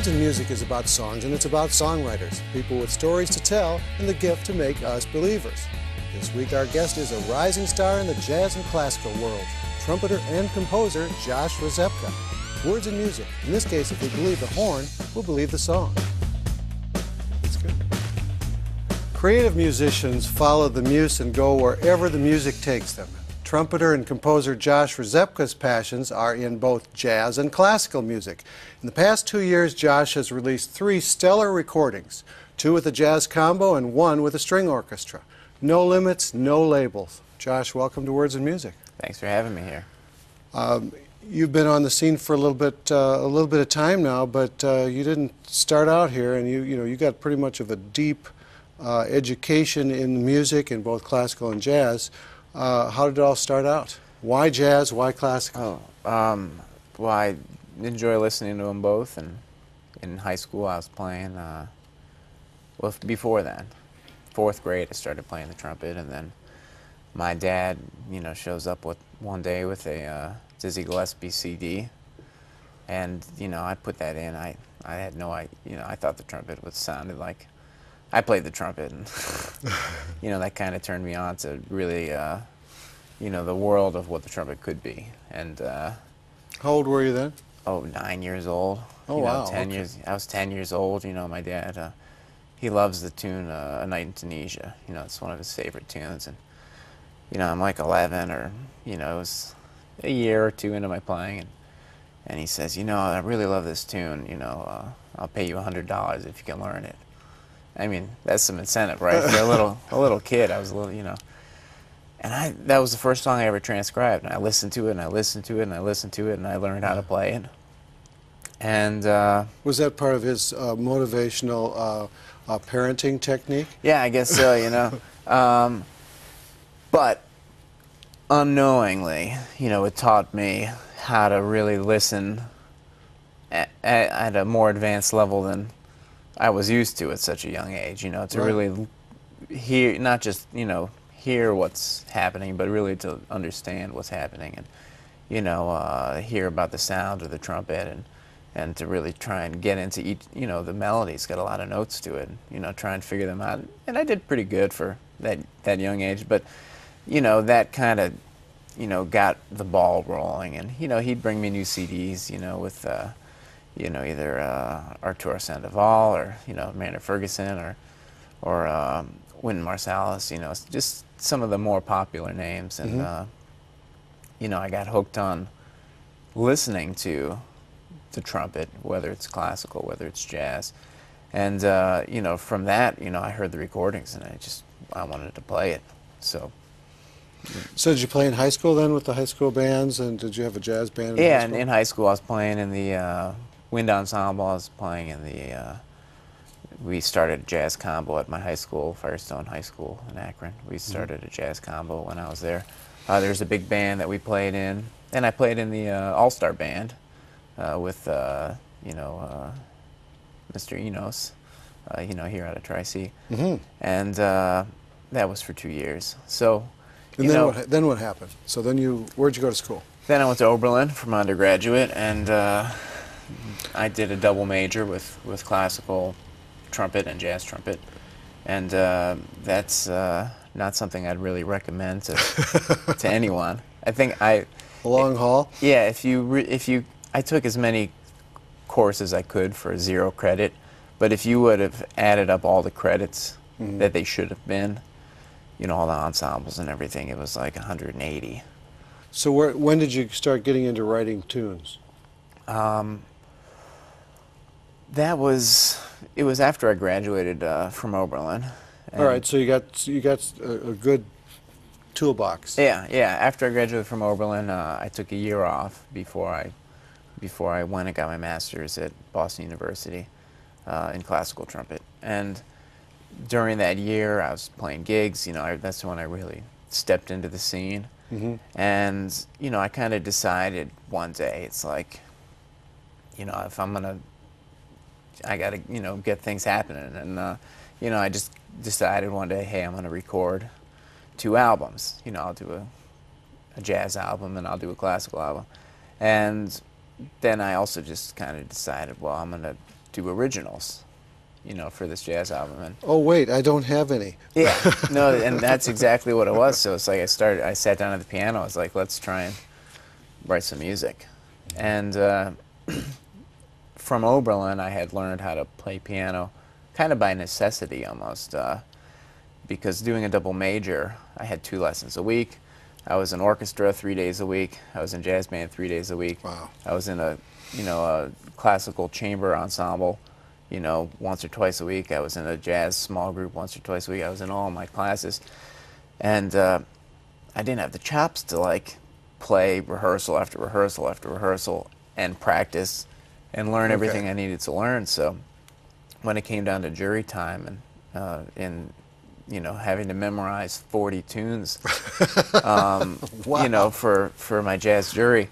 Words and Music is about songs, and it's about songwriters, people with stories to tell and the gift to make us believers. This week our guest is a rising star in the jazz and classical world, trumpeter and composer Josh Rzepka. Words and Music. In this case, if we believe the horn, we'll believe the song. That's good. Creative musicians follow the muse and go wherever the music takes them. Trumpeter and composer Josh Rzepka's passions are in both jazz and classical music. In the past 2 years, Josh has released 3 stellar recordings, 2 with a jazz combo and 1 with a string orchestra. No limits, no labels. Josh, welcome to Words and Music. Thanks for having me here. You've been on the scene for a little bit of time now, but you didn't start out here, and you got pretty much of a deep education in music, in both classical and jazz. How did it all start out? Why jazz? Why classical? Well, I enjoy listening to them both, and in high school I was playing, well, before then, 4th grade I started playing the trumpet, and then my dad, shows up one day with a Dizzy Gillespie CD, and, I put that in. I had no idea, I thought the trumpet sounded like, I played the trumpet, and that kind of turned me on to really, the world of what the trumpet could be. And how old were you then? Oh, 9 years old. Oh, wow. 10 okay. years. I was 10 years old. My dad, he loves the tune "A Night in Tunisia." It's one of his favorite tunes, and I'm like 11, or it was a year or 2 into my playing, and he says, I really love this tune. I'll pay you $100 if you can learn it. I mean, that's some incentive, right? For a little kid, I was a little, and that was the first song I ever transcribed, and I listened to it, and I listened to it, and I listened to it, and I learned how to play it. And was that part of his motivational parenting technique? Yeah, I guess so. But unknowingly, it taught me how to really listen at a more advanced level than I was used to at such a young age, to Right. really hear, not just, hear what's happening, but really to understand what's happening, and, hear about the sound of the trumpet, and to really try and get into each, the melody's got a lot of notes to it, try and figure them out. And I did pretty good for that young age, but, that kind of, got the ball rolling, and, he'd bring me new CDs, with, either Arturo Sandoval, or Maynard Ferguson, or Wynton Marsalis, just some of the more popular names, and I got hooked on listening to the trumpet, whether it's classical, whether it's jazz, and from that, I heard the recordings, and I wanted to play it. So did you play in high school then with the high school bands, and did you have a jazz band? Yeah, in high school I was playing in the wind ensemble. I was playing in the, we started a jazz combo at my high school, Firestone High School in Akron. We started a jazz combo when I was there. There's a big band that we played in, and I played in the all-star band with, Mr. Enos, here out of Tri-C. And that was for 2 years. So, and then what happened? So then where'd you go to school? Then I went to Oberlin for my undergraduate, and I did a double major with classical trumpet and jazz trumpet, and that's not something I'd really recommend to anyone. I think a long haul. Yeah, I took as many courses I could for 0 credit, but if you would have added up all the credits that they should have been, all the ensembles and everything, it was like 180. So when did you start getting into writing tunes? It was after I graduated from Oberlin. All right, so you got a good toolbox. Yeah. After I graduated from Oberlin, I took a year off before I went and got my master's at Boston University in classical trumpet. And during that year, I was playing gigs. That's when I really stepped into the scene. And I kind of decided one day, it's like, if I gotta get things happening, and I just decided one day, hey, I'm gonna record 2 albums. I'll do a jazz album and I'll do a classical album. And then I also just kind of decided, well, I'm gonna do originals, you know, for this jazz album. And Oh wait, I don't have any. yeah, no, and that's exactly what it was. So it's like I sat down at the piano. I was like, let's try and write some music. And from Oberlin, I had learned how to play piano, kind of by necessity almost, because doing a double major, I had 2 lessons a week. I was in orchestra 3 days a week. I was in jazz band 3 days a week. Wow. I was in a classical chamber ensemble, you know, once or twice a week. I was in a jazz small group once or twice a week. I was in all my classes. And I didn't have the chops to, like, play rehearsal after rehearsal after rehearsal and practice and learn everything I needed to learn. So when it came down to jury time and you know, having to memorize 40 tunes, Wow. you know, for my jazz jury,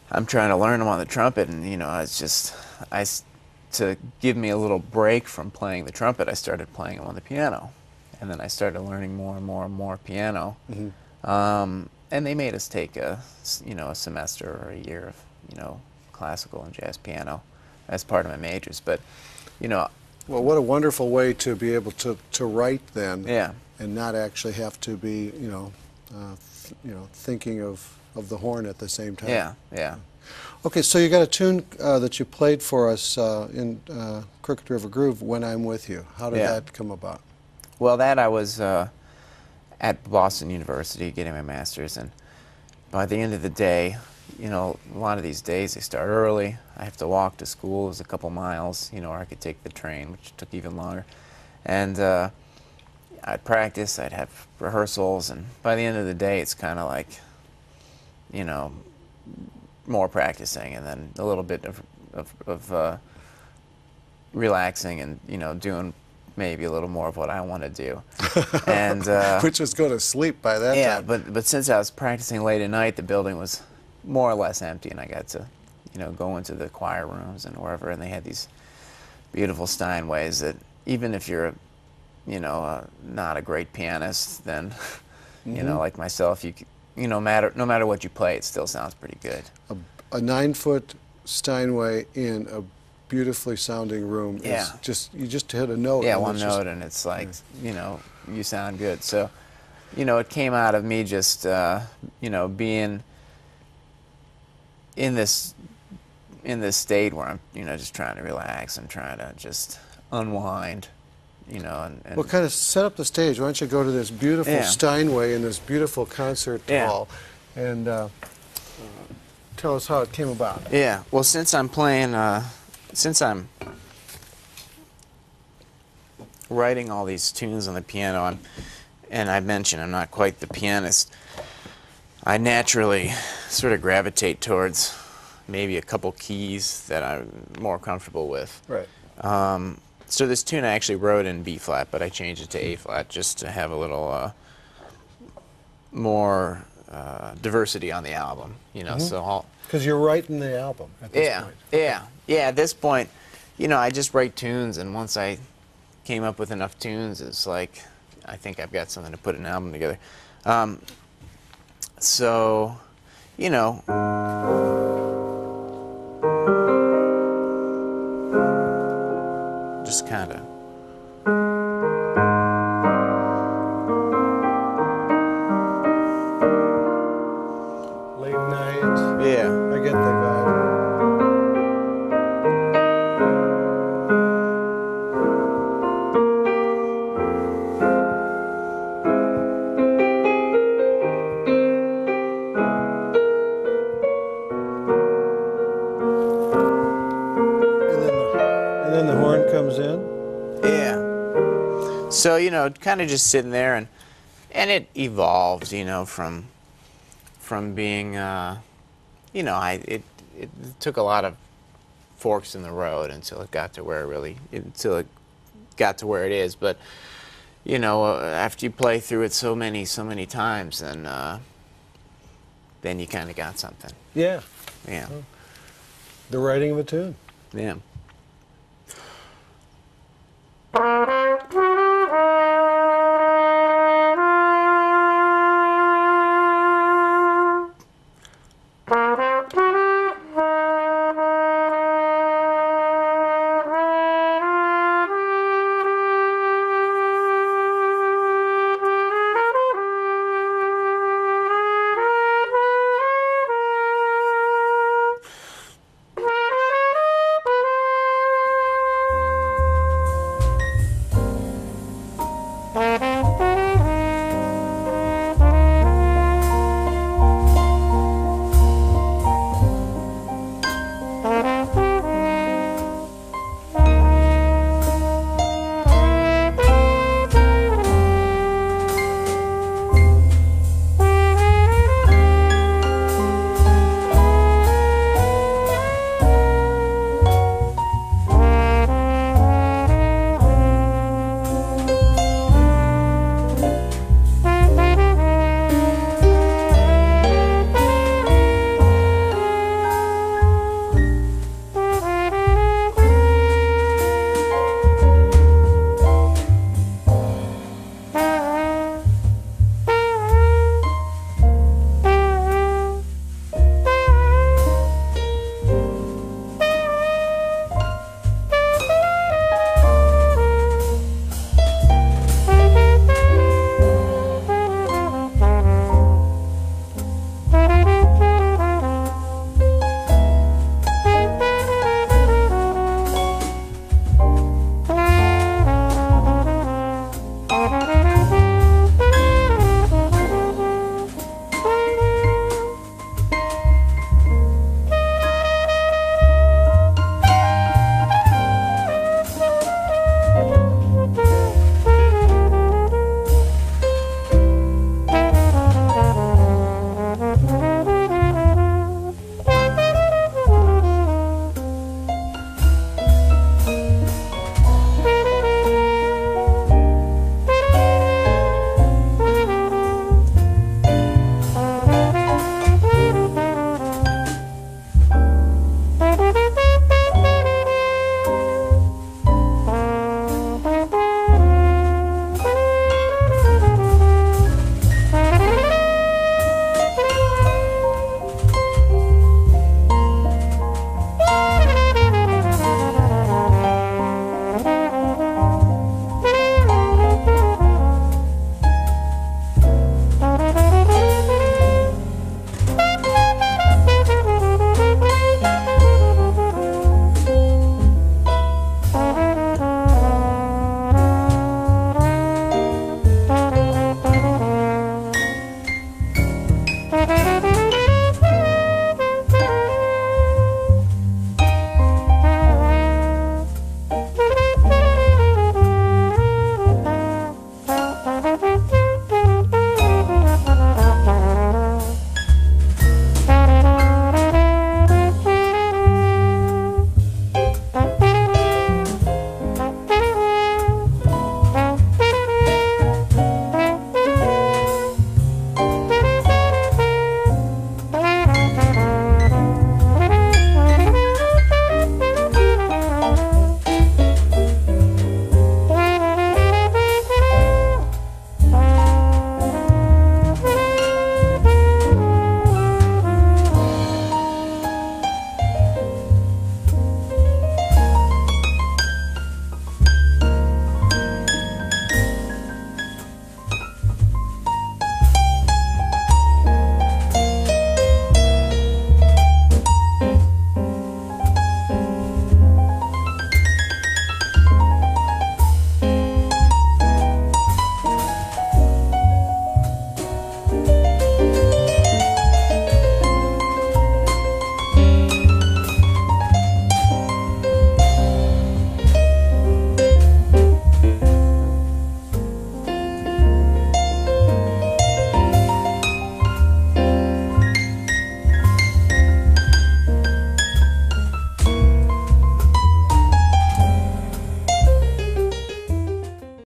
I'm trying to learn them on the trumpet, and you know, it's just to give me a little break from playing the trumpet, I started playing them on the piano, and then I started learning more and more and more piano. And they made us take a semester or a year of, you know, classical and jazz piano as part of my majors. But, you know, well, what a wonderful way to be able to write then, yeah, and not actually have to be, thinking of the horn at the same time. yeah, yeah. Okay, so you got a tune that you played for us in Crooked River Groove, "When I'm With You." How did that come about? Well, that I was at Boston University getting my master's, and by the end of the day, you know, a lot of these days they start early. I have to walk to school. It was a couple miles, you know, or I could take the train, which took even longer. And I'd practice, I'd have rehearsals, and by the end of the day, it's kind of like, you know, more practicing and then a little bit of relaxing and, you know, doing maybe a little more of what I want to do. And which was go to sleep by that time. Yeah, but since I was practicing late at night, the building was more or less empty, and I got to, you know, go into the choir rooms and wherever, and they had these beautiful Steinways that even if you're, you know, not a great pianist, then, you know, like myself, you no matter what you play, it still sounds pretty good. A 9-foot Steinway in a beautifully sounding room is just, you just hit a note. Yeah, one note, and it's like, you know, you sound good. So, you know, it came out of me just, you know, being in this state where I'm, you know, just trying to relax and trying to just unwind, you know. And well, kind of set up the stage. Why don't you go to this beautiful Steinway in this beautiful concert hall and tell us how it came about. Yeah, well, since I'm playing, since I'm writing all these tunes on the piano, and I mentioned I'm not quite the pianist, I naturally sort of gravitate towards maybe a couple keys that I'm more comfortable with. Right. So this tune I actually wrote in B flat, but I changed it to A flat just to have a little more diversity on the album, you know. So because you're writing the album at this point. Yeah. At this point, you know, I just write tunes, and once I came up with enough tunes, it's like I think I've got something to put an album together. So, you know, just kind of. Late night. Yeah. I get the vibe. And then the horn comes in. Yeah. So, you know, kind of just sitting there, and it evolved, you know, from being, you know, it took a lot of forks in the road until it got to where it got to where it is. But, you know, after you play through it so many times, then you kind of got something. Yeah. Yeah. The writing of a tune. Yeah.